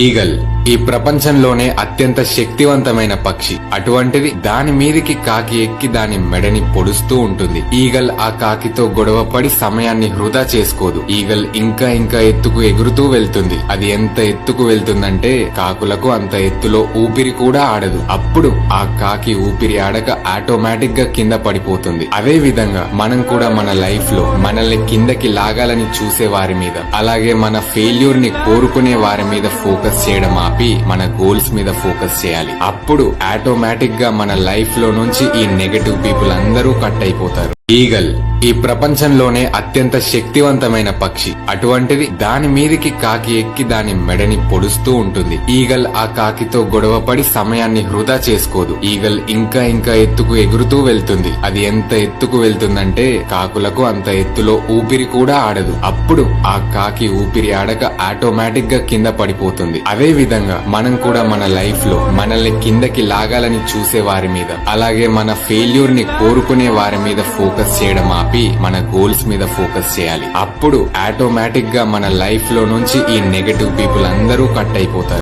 Eagle ఈ ప్రపంచంలోనే అత్యంత శక్తివంతమైన పక్షి. అటువంటిది దాని మీదికి కాకి ఎక్కి దాని మెడని పొడుస్తూ ఉంటుంది. ఈగల్ ఆ కాకితో గొడవ పడి సమయాన్ని వృధా చేసుకోదు. ఈగల్ ఇంకా ఇంకా ఎత్తుకు ఎగురుతూ వెళ్తుంది. అది ఎంత ఎత్తుకు వెళ్తుందంటే కాకులకు అంత ఎత్తులో ఊపిరి కూడా ఆడదు. అప్పుడు ఆ కాకి ఊపిరి ఆడక ఆటోమేటిక్ గా కింద పడిపోతుంది. అదే విధంగా మనం కూడా మన లైఫ్ లో మనల్ని కిందకి లాగాలని చూసే వారి మీద, అలాగే మన ఫెయిల్యూర్ ని కోరుకునే వారి మీద ఫోకస్ చేయడం ఆపి మన గోల్స్ మీద ఫోకస్ చేయాలి. అప్పుడు ఆటోమేటిక్ గా మన లైఫ్ లో నుంచి ఈ నెగటివ్ పీపుల్ అందరూ కట్ అయిపోతారు. ఈగల్ ఈ ప్రపంచంలోనే అత్యంత శక్తివంతమైన పక్షి. అటువంటిది దాని మీదికి కాకి ఎక్కి దాని మెడని పొడుస్తూ ఉంటుంది. ఈగల్ ఆ కాకితో గొడవ పడి సమయాన్ని వృధా చేసుకోదు. ఈగల్ ఇంకా ఇంకా ఎత్తుకు ఎగురుతూ వెళ్తుంది. అది ఎంత ఎత్తుకు వెళ్తుందంటే కాకులకు అంత ఎత్తులో ఊపిరి కూడా ఆడదు. అప్పుడు ఆ కాకి ఊపిరి ఆడక ఆటోమేటిక్ గా కింద పడిపోతుంది. అదే విధంగా మనం కూడా మన లైఫ్ లో మనల్ని కిందకి లాగాలని చూసే వారి మీద, అలాగే మన ఫెయిల్యూర్ ని కోరుకునే వారి మీద ఫోకస్ చేయడం ఆపి మన గోల్స్ మీద ఫోకస్ చేయాలి. అప్పుడు ఆటోమేటిక్ గా మన లైఫ్ లో నుంచి ఈ నెగటివ్ పీపుల్ అందరూ కట్ అయిపోతారు.